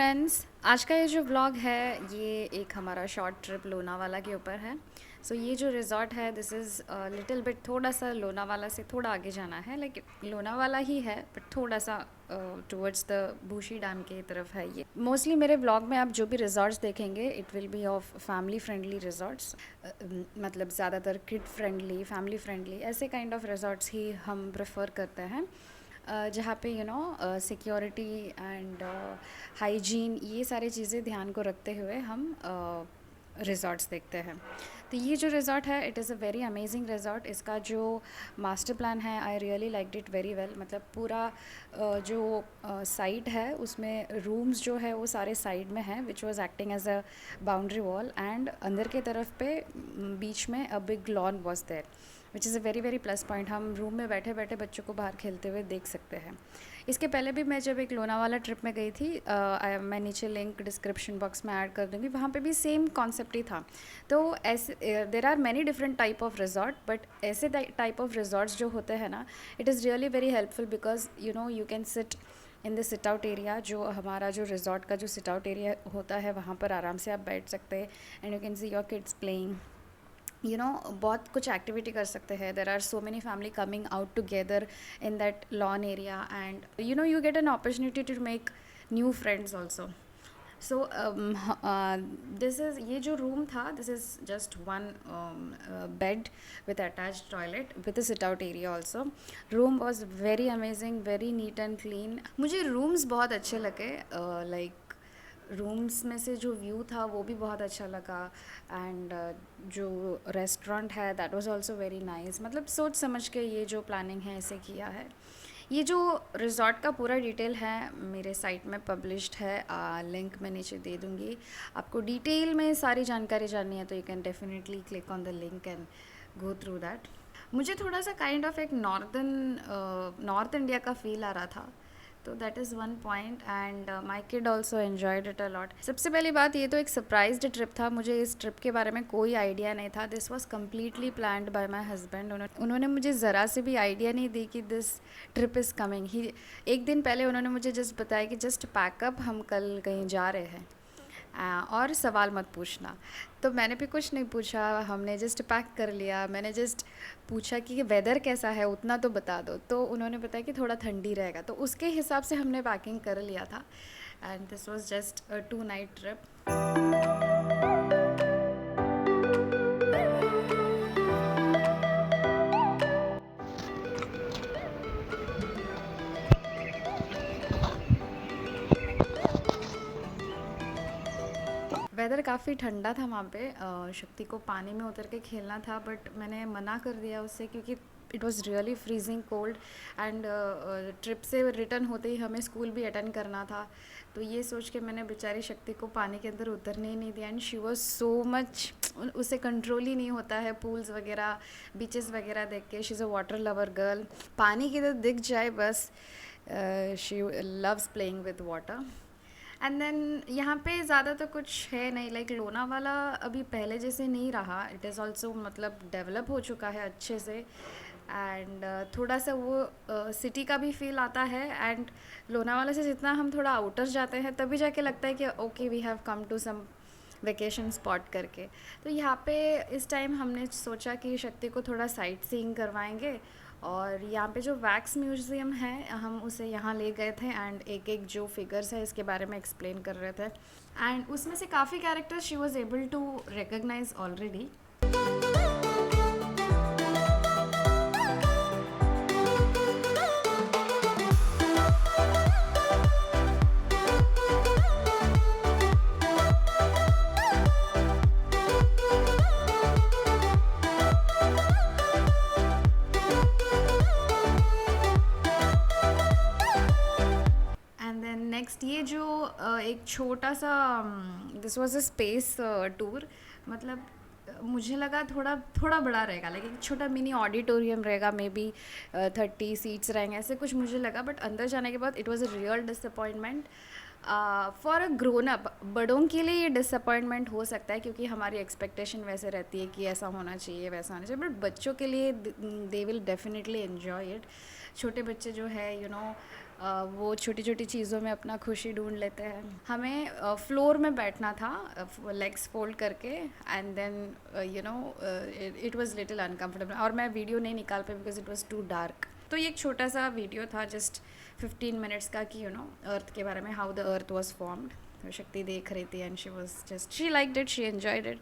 Friends, आज का ये जो व्लॉग है ये एक हमारा शॉर्ट ट्रिप लोनावाला के ऊपर है। सो ये जो रिज़ॉर्ट है दिस इज़ लिटिल बिट थोड़ा सा लोनावाला से थोड़ा आगे जाना है, लाइक लोनावाला ही है बट थोड़ा सा टुवर्ड्स द भूशी डैम के तरफ है ये। मोस्टली मेरे व्लॉग में आप जो भी रिज़ॉर्ट्स देखेंगे it will be of family friendly resorts, मतलब ज़्यादातर किड फ्रेंडली, फैमिली फ्रेंडली ऐसे काइंड ऑफ रिज़ॉर्ट्स ही हम प्रेफर करते हैं, जहाँ पे सिक्योरिटी एंड हाइजीन ये सारी चीज़ें ध्यान को रखते हुए हम रिज़ॉर्ट्स देखते हैं। तो ये जो रिज़ॉर्ट है it is a very amazing resort. इसका जो मास्टर प्लान है I really liked it very well. मतलब पूरा जो साइट है उसमें रूम्स जो है वो सारे साइड में हैं which was acting as a boundary wall, and अंदर के तरफ पे बीच में a big lawn was there which is a very very plus point. हम रूम में बैठे बैठे बच्चों को बाहर खेलते हुए देख सकते हैं। इसके पहले भी मैं जब एक लोनावाला ट्रिप में गई थी, मैं नीचे लिंक डिस्क्रिप्शन बॉक्स में ऐड कर दूँगी, वहाँ पे भी सेम कॉन्सेप्ट ही था। तो ऐसे there are many different type of resort, but ऐसे टाइप ऑफ रिजॉर्ट्स जो होते हैं ना it is really very helpful because you can sit in the sit out area. जो हमारा जो रिजॉर्ट का जो सिट आउट एरिया होता है वहाँ पर आराम से आप बैठ सकते हैं and you can see your kids playing, बहुत कुछ एक्टिविटी कर सकते हैं। There are so many family coming out together in that lawn area and you get an opportunity to make new friends also. So this is ये जो room था this is just one bed with attach toilet with a sit out area also. Room was very amazing, very neat and clean. मुझे rooms बहुत अच्छे लगे, like rooms में से जो व्यू था वो भी बहुत अच्छा लगा, एंड जो रेस्टोरेंट है that was also very nice. मतलब सोच समझ के ये जो प्लानिंग है इसे किया है। ये जो रिज़ॉर्ट का पूरा डिटेल है मेरे साइट में पब्लिश्ड है, लिंक मैं नीचे दे दूँगी। आपको डिटेल में सारी जानकारी जाननी है तो you can definitely click on the link and go through that. मुझे थोड़ा सा काइंड ऑफ एक नॉर्थ इंडिया का फील आ रहा था, तो that is one point and my kid also enjoyed it a lot. सबसे पहली बात ये तो एक सरप्राइज्ड ट्रिप था, मुझे इस ट्रिप के बारे में कोई आइडिया नहीं था। This was completely planned bye my husband. उन्होंने मुझे ज़रा से भी आइडिया नहीं दी कि दिस ट्रिप इज़ कमिंग। ही एक दिन पहले उन्होंने मुझे जस्ट बताया कि जस्ट पैकअप, हम कल कहीं जा रहे हैं, और सवाल मत पूछना। तो मैंने भी कुछ नहीं पूछा, हमने जस्ट पैक कर लिया। मैंने जस्ट पूछा कि वेदर कैसा है उतना तो बता दो, तो उन्होंने बताया कि थोड़ा ठंडी रहेगा, तो उसके हिसाब से हमने पैकिंग कर लिया था and this was just a 2 night trip. Weather काफ़ी ठंडा था वहाँ पे, शक्ति को पानी में उतर के खेलना था बट मैंने मना कर दिया उससे क्योंकि it was really freezing cold and trip से रिटर्न होते ही हमें स्कूल भी अटेंड करना था। तो ये सोच के मैंने बेचारी शक्ति को पानी के अंदर उतरने ही नहीं दिया and she was so much, उसे कंट्रोल ही नहीं होता है पूल्स वगैरह, बीचेस वगैरह देख के। She is a water lover girl, पानी की तो दिख जाए बस, she loves playing with water. And then यहाँ पे ज़्यादा तो कुछ है नहीं, लाइक लोनावाला अभी पहले जैसे नहीं रहा, इट इज़ ऑल्सो मतलब डेवलप हो चुका है अच्छे से एंड थोड़ा सा वो सिटी का भी फील आता है। एंड लोनावाला से जितना हम थोड़ा आउटर जाते हैं तभी जाके लगता है कि okay we have come to some vacation spot करके। तो यहाँ पे इस टाइम हमने सोचा कि शक्ति को थोड़ा साइट सीइंग करवाएंगे, और यहाँ पे जो वैक्स म्यूज़ियम है हम उसे यहाँ ले गए थे एंड एक एक जो फिगर्स है इसके बारे में एक्सप्लेन कर रहे थे एंड उसमें से काफ़ी characters she was able to recognise already. And then next ये जो एक छोटा सा, this was a space tour. मतलब मुझे लगा थोड़ा थोड़ा बड़ा रहेगा, लाइक एक छोटा मिनी ऑडिटोरियम रहेगा, मे बी 30 सीट्स रहेंगे ऐसे कुछ मुझे लगा, बट अंदर जाने के बाद it was a real disappointment for a grown up. बड़ों के लिए ये डिसअपॉइंटमेंट हो सकता है क्योंकि हमारी एक्सपेक्टेशन वैसे रहती है कि ऐसा होना चाहिए वैसा होना चाहिए, बट बच्चों के लिए they will definitely enjoy it. छोटे बच्चे जो है वो छोटी छोटी चीज़ों में अपना खुशी ढूंढ लेते हैं। हमें फ्लोर में बैठना था, लेग्स फोल्ड करके, and then you know it was little uncomfortable, और मैं वीडियो नहीं निकाल पाई because it was too dark. तो ये एक छोटा सा वीडियो था, जस्ट 15 मिनट्स का, कि अर्थ के बारे में, how the earth was formed. तो शक्ति देख रही थी and she was just, she liked it, she enjoyed it,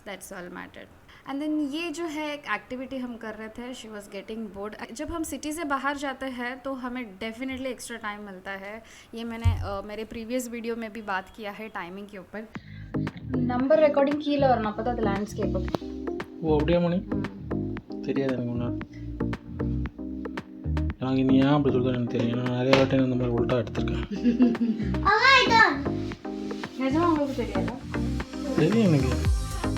that's all matter. And then ये जो है एक एक्टिविटी हम कर रहे थे, शी वॉज गेटिंग बोर्ड। जब हम सिटी से बाहर जाते हैं तो हमें डेफिनेटली एक्स्ट्रा टाइम मिलता है। ये मैंने मेरे प्रीवियस वीडियो में भी बात किया है टाइमिंग के ऊपर। நம்பர் ரெக்கார்டிங் கீழே வரணும், அப்போ தான் அது லேண்ட்ஸ்கேப். ஓ அப்படியே மணி தெரியாது எனக்கு ஒன்றும். எனக்கு நீ ஏன் அப்படி சொல்லுறது எனக்கு தெரியும். நான் நிறைய வாட்டி இந்த மாதிரி உள்ட்டா எடுத்திருக்கேன். நிஜமா உங்களுக்கு தெரியாதா? தெரியும் எனக்கு.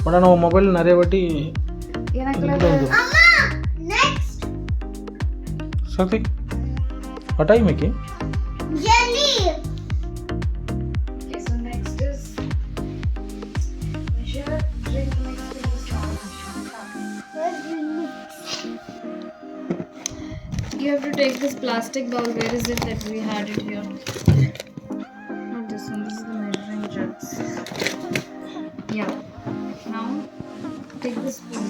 பட் ஆனால் மொபைல் நிறைய வாட்டி எனக்கு சக்தி हटाई में की jelly. Okay, so next is measure drink mix with the small machine. You have to take this plastic bowl. Where is it that we had it here? Not this one. This is the measuring jugs. Yeah. Now take the spoon.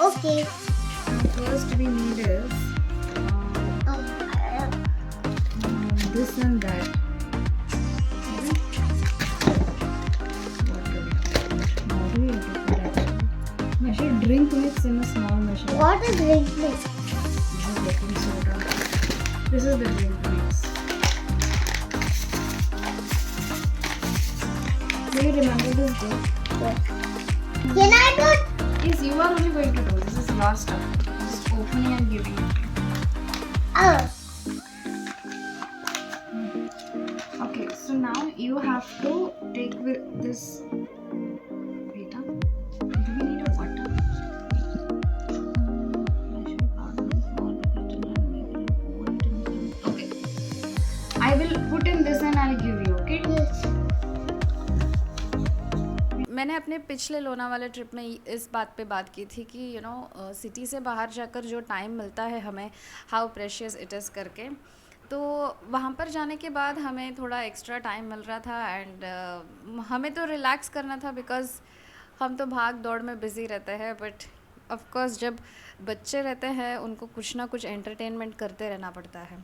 Okay. First we need is this and that. Now do we have to put that? Measure drink mix in a small machine. What is drink mix? This is baking soda. This is the drink mix. Do you remember this day? Can I do it? Yes, you are only going to do. This is your stuff. Just opening and giving it. Oh. Okay, so now you have to take this. Wait, do we need a water? Okay, I will put in this and I'll give you. Okay. Yes. मैंने अपने पिछले Lonavala trip में इस बात पे बात की थी कि सिटी से बाहर जाकर जो टाइम मिलता है हमें, हाउ प्रेशियस इट इज़ करके। तो वहाँ पर जाने के बाद हमें थोड़ा एक्स्ट्रा टाइम मिल रहा था, एंड हमें तो रिलैक्स करना था बिकॉज़ हम तो भाग दौड़ में बिज़ी रहते हैं। बट ऑफ कोर्स जब बच्चे रहते हैं उनको कुछ ना कुछ एंटरटेनमेंट करते रहना पड़ता है।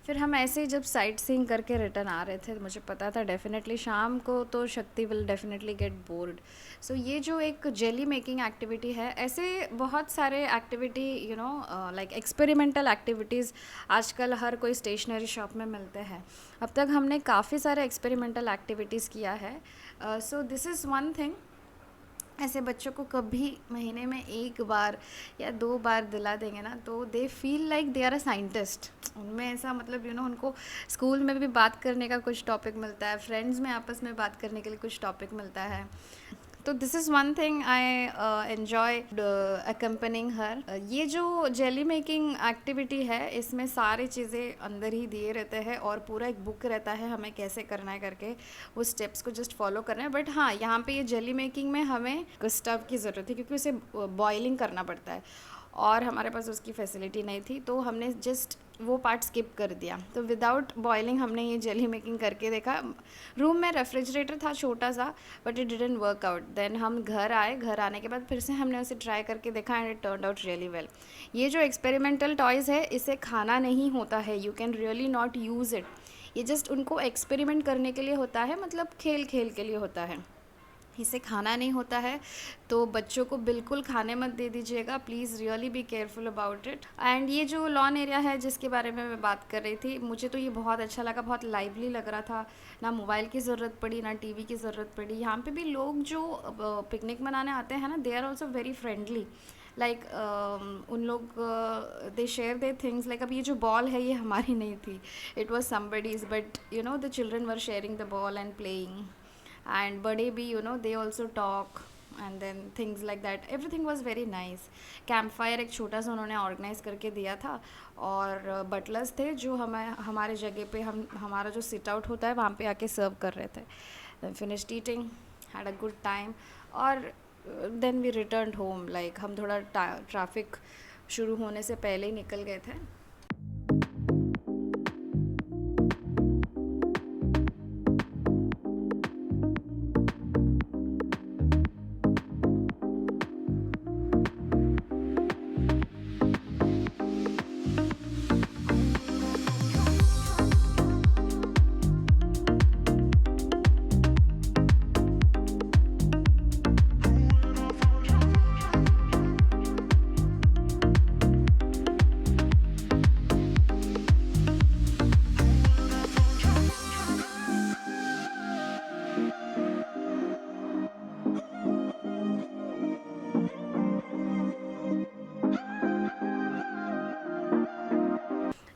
फिर हम ऐसे ही जब साइट सीइंग करके रिटर्न आ रहे थे, मुझे पता था डेफिनेटली शाम को तो शक्ति विल डेफिनेटली गेट बोर्ड। सो ये जो एक जेली मेकिंग एक्टिविटी है, ऐसे बहुत सारे एक्टिविटी लाइक एक्सपेरिमेंटल एक्टिविटीज़ आजकल हर कोई स्टेशनरी शॉप में मिलते हैं। अब तक हमने काफ़ी सारे एक्सपेरिमेंटल एक्टिविटीज़ किया है। सो दिस इज़ वन थिंग। ऐसे बच्चों को कभी महीने में 1 बार या 2 बार दिला देंगे ना, तो they feel like they are a scientist. उनमें ऐसा मतलब उनको स्कूल में भी बात करने का कुछ टॉपिक मिलता है, फ्रेंड्स में आपस में बात करने के लिए कुछ टॉपिक मिलता है। तो this is one thing I enjoy accompanying her. ये जो जेली मेकिंग एक्टिविटी है, इसमें सारी चीज़ें अंदर ही दिए रहते हैं और पूरा एक बुक रहता है हमें कैसे करना है करके, वो स्टेप्स को जस्ट फॉलो करना है। बट हाँ, यहाँ पे ये जेली मेकिंग में हमें स्टव की ज़रूरत है क्योंकि उसे बॉइलिंग करना पड़ता है और हमारे पास उसकी फैसिलिटी नहीं थी, तो हमने जस्ट वो पार्ट स्किप कर दिया। तो विदाउट बॉइलिंग हमने ये जेली मेकिंग करके देखा। रूम में रेफ्रिजरेटर था छोटा सा, but it didn't work out. Then हम घर आए, घर आने के बाद फिर से हमने उसे ट्राई करके देखा and it turned out really well. ये जो एक्सपेरिमेंटल टॉयज़ है, इसे खाना नहीं होता है, you can really not use it. ये जस्ट उनको एक्सपेरिमेंट करने के लिए होता है, मतलब खेल खेल के लिए होता है, इसे खाना नहीं होता है। तो बच्चों को बिल्कुल खाने मत दे दीजिएगा, please really be careful about it. And ये जो लॉन एरिया है जिसके बारे में मैं बात कर रही थी, मुझे तो ये बहुत अच्छा लगा, बहुत लाइवली लग रहा था। ना मोबाइल की ज़रूरत पड़ी, ना टीवी की ज़रूरत पड़ी। यहाँ पे भी लोग जो पिकनिक मनाने आते हैं ना, they are also very friendly. Like उन लोग they share they things. Like अब ये जो बॉल है ये हमारी नहीं थी, it was somebody's, but the children were sharing the ball and playing. And बड़े भी they also talk and then things like that, everything was very nice। Camp fire एक छोटा सा उन्होंने ऑर्गेनाइज़ करके दिया था, और बटलर्स थे जो हमारे जगह पे हमारा जो सिट आउट होता है वहाँ पे आके सर्व कर रहे थे। Finished eating, had a good time, और then we returned home. Like हम थोड़ा ट्रैफिक शुरू होने से पहले ही निकल गए थे।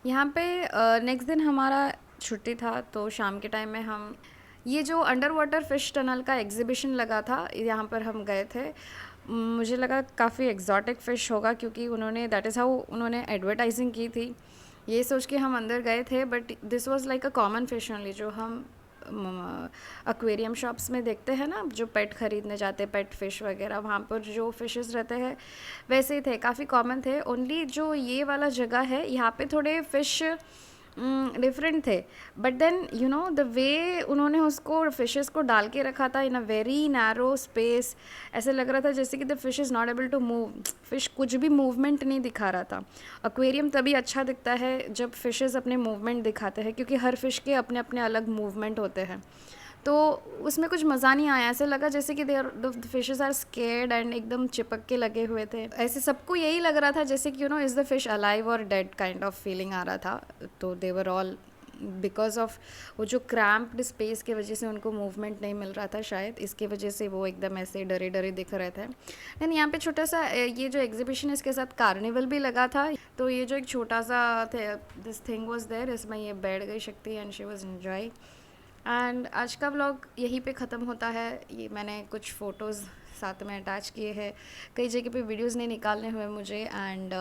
यहाँ पे नेक्स्ट दिन हमारा छुट्टी था, तो शाम के टाइम में हम ये जो अंडर वाटर फिश टनल का एग्जीबिशन लगा था, यहाँ पर हम गए थे। मुझे लगा काफ़ी एग्जॉटिक फ़िश होगा, क्योंकि उन्होंने दैट इज़ हाउ उन्होंने एडवर्टाइजिंग की थी। ये सोच के हम अंदर गए थे, but this was like a common fish only, जो हम एक्वेरियम शॉप्स में देखते हैं ना, जो पेट ख़रीदने जाते हैं, पेट फ़िश वगैरह, वहाँ पर जो फ़िशेस रहते हैं वैसे ही थे, काफ़ी कॉमन थे। ओनली जो ये वाला जगह है, यहाँ पे थोड़े फ़िश डिफरेंट थे, but then you know the way उन्होंने उसको फिशेस को डाल के रखा था in a very narrow space, ऐसे लग रहा था जैसे कि the fish is not able to move. Fish कुछ भी मूवमेंट नहीं दिखा रहा था। एक्वेरियम तभी अच्छा दिखता है जब फिशेस अपने मूवमेंट दिखाते हैं, क्योंकि हर फिश के अपने अपने अलग मूवमेंट होते हैं। तो उसमें कुछ मज़ा नहीं आया, ऐसे लगा जैसे कि there the fishes are scared and एकदम चिपक के लगे हुए थे। ऐसे सबको यही लग रहा था जैसे कि you know is the fish alive और डेड काइंड ऑफ फीलिंग आ रहा था। तो दे वर ऑल बिकॉज ऑफ वो जो क्रैम्प्ड स्पेस की वजह से उनको मूवमेंट नहीं मिल रहा था, शायद इसकी वजह से वो एकदम ऐसे डरे डरे दिख रहे थे। देन यहाँ पे छोटा सा ये जो एग्जीबिशन, इसके साथ कार्निवल भी लगा था। तो ये जो एक छोटा सा दिस थिंग वाज देयर, इसमें ये बैठ गई शक्ति and she was enjoy. And आज का व्लॉग यहीं पे ख़त्म होता है। ये मैंने कुछ फ़ोटोज़ साथ में अटैच किए हैं, कई जगह पे वीडियोज़ नहीं निकालने हुए मुझे, and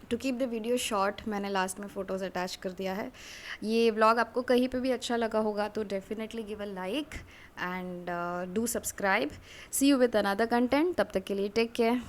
to keep the video short मैंने लास्ट में फ़ोटोज़ अटैच कर दिया है। ये व्लॉग आपको कहीं पे भी अच्छा लगा होगा तो definitely give a like and do subscribe. See you with another content, तब तक के लिए टेक केयर।